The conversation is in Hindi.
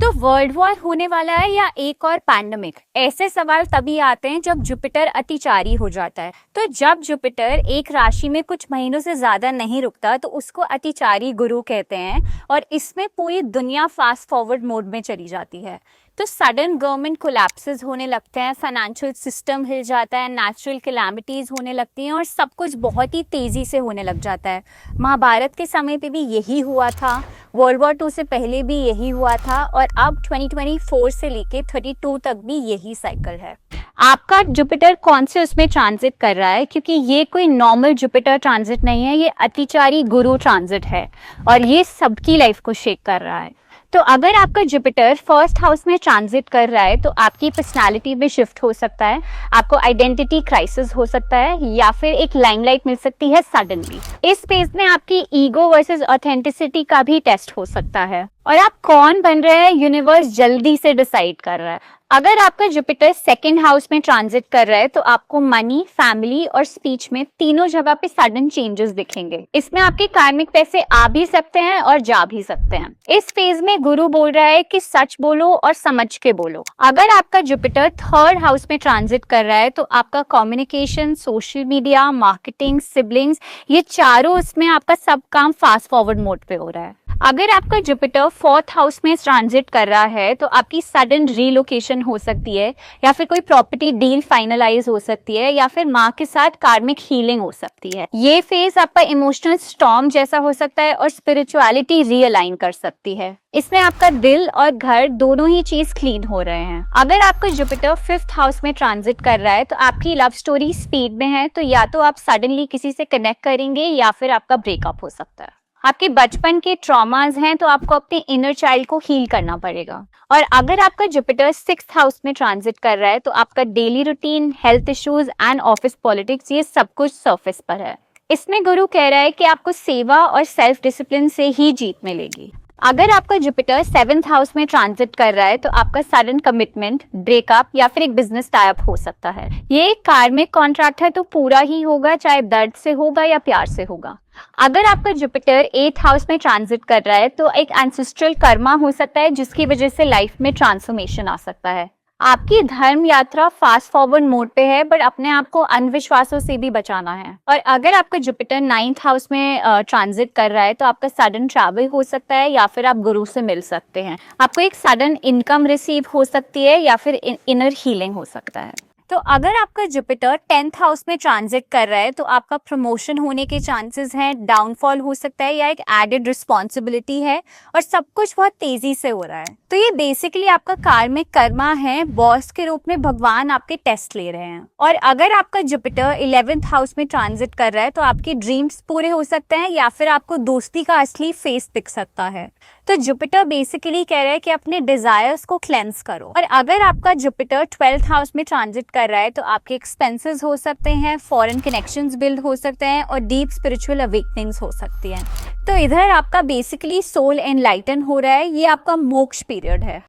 तो वर्ल्ड वॉर होने वाला है या एक और पैंडेमिक, ऐसे सवाल तभी आते हैं जब जुपिटर अतिचारी हो जाता है। तो जब जुपिटर एक राशि में कुछ महीनों से ज्यादा नहीं रुकता तो उसको अतिचारी गुरु कहते हैं और इसमें पूरी दुनिया फास्ट फॉरवर्ड मोड में चली जाती है। तो सडन गवर्नमेंट कोलैप्सेस होने लगते हैं, फाइनेंशियल सिस्टम हिल जाता है, नेचुरल कैलामिटीज होने लगती हैं और सब कुछ बहुत ही तेजी से होने लग जाता है। महाभारत के समय पे भी यही हुआ था, वर्ल्ड वॉर 2 से पहले भी यही हुआ था और अब 2024 से लेके 32 तक भी यही साइकिल है। आपका जुपिटर कौन से उसमें ट्रांजिट कर रहा है, क्योंकि ये कोई नॉर्मल जुपिटर ट्रांजिट नहीं है, ये अतिचारी गुरु ट्रांजिट है और ये सबकी लाइफ को शेक कर रहा है। तो अगर आपका जुपिटर फर्स्ट हाउस में ट्रांजिट कर रहा है तो आपकी पर्सनालिटी में शिफ्ट हो सकता है, आपको आइडेंटिटी क्राइसिस हो सकता है या फिर एक लाइमलाइट मिल सकती है सडनली। इस फेज में आपकी ईगो वर्सेस ऑथेंटिसिटी का भी टेस्ट हो सकता है और आप कौन बन रहे हैं यूनिवर्स जल्दी से डिसाइड कर रहा है। अगर आपका जुपिटर सेकंड हाउस में ट्रांजिट कर रहा है तो आपको मनी, फैमिली और स्पीच में तीनों जगह पे सडन चेंजेस दिखेंगे। इसमें आपके कार्मिक पैसे आ भी सकते हैं और जा भी सकते हैं। इस फेज में गुरु बोल रहा है कि सच बोलो और समझ के बोलो। अगर आपका जुपिटर थर्ड हाउस में ट्रांजिट कर रहा है तो आपका communication, social media, marketing, siblings, ये चारों उसमें आपका सब काम फास्ट फॉरवर्ड मोड पे हो रहा है। अगर आपका जुपिटर फोर्थ हाउस में ट्रांजिट कर रहा है तो आपकी सडन रीलोकेशन हो सकती है या फिर कोई प्रॉपर्टी डील फाइनलाइज हो सकती है या फिर माँ के साथ कार्मिक हीलिंग हो सकती है। ये फेज आपका इमोशनल स्टॉर्म जैसा हो सकता है और स्पिरिचुअलिटी रीअलाइन कर सकती है। इसमें आपका दिल और घर दोनों ही चीज क्लीन हो रहे हैं। अगर आपका जुपिटर फिफ्थ हाउस में ट्रांजिट कर रहा है तो आपकी लव स्टोरी स्पीड में है, तो या तो आप सडनली किसी से कनेक्ट करेंगे या फिर आपका ब्रेकअप हो सकता है। आपके बचपन के ट्रॉमास हैं तो आपको अपने इनर चाइल्ड को हील करना पड़ेगा। और अगर आपका जुपिटर सिक्स्थ हाउस में ट्रांजिट कर रहा है तो आपका daily routine, health issues and office politics, ये सब कुछ सरफेस पर है। इसमें गुरु कह रहा है कि आपको सेवा और सेल्फ डिसिप्लिन से ही जीत मिलेगी। अगर आपका जुपिटर सेवेंथ हाउस में ट्रांजिट कर रहा है तो आपका सडन कमिटमेंट, ब्रेकअप या फिर एक बिजनेस टाई अप हो सकता है। ये एक कार्मिक कॉन्ट्रैक्ट है तो पूरा ही होगा, चाहे दर्द से होगा या प्यार से होगा। अगर आपका जुपिटर एथ हाउस में ट्रांजिट कर रहा है तो एक एंसेस्ट्रल कर्मा हो सकता है जिसकी वजह से लाइफ में ट्रांसफॉर्मेशन आ सकता है। आपकी धर्म यात्रा फास्ट फॉरवर्ड मोड पे है, बट अपने आप को अंधविश्वासों से भी बचाना है। और अगर आपका जुपिटर नाइन्थ हाउस में ट्रांजिट कर रहा है तो आपका सडन ट्रैवल हो सकता है या फिर आप गुरु से मिल सकते हैं। आपको एक सडन इनकम रिसीव हो सकती है या फिर इनर हीलिंग हो सकता है। तो अगर आपका जुपिटर 10th हाउस में ट्रांजिट कर रहा है तो आपका प्रमोशन होने के चांसेस हैं, डाउनफॉल हो सकता है या एक एडेड रिस्पॉन्सिबिलिटी है और सब कुछ बहुत तेजी से हो रहा है। तो ये बेसिकली आपका कार्मिक कर्मा है, बॉस के रूप में भगवान आपके टेस्ट ले रहे हैं। और अगर आपका जुपिटर 11th हाउस में ट्रांजिट कर रहा है तो आपके ड्रीम्स पूरे हो सकते हैं या फिर आपको दोस्ती का असली फेस दिख सकता है। तो जुपिटर बेसिकली कह रहा है कि अपने डिजायर्स को क्लेंस करो। और अगर आपका जुपिटर 12th हाउस में ट्रांजिट कर रहा है तो आपके एक्सपेंसेस हो सकते हैं, फॉरेन कनेक्शंस बिल्ड हो सकते हैं और डीप स्पिरिचुअल अवेकनिंग्स हो सकती हैं। तो इधर आपका बेसिकली सोल एनलाइटन हो रहा है, ये आपका मोक्ष पीरियड है।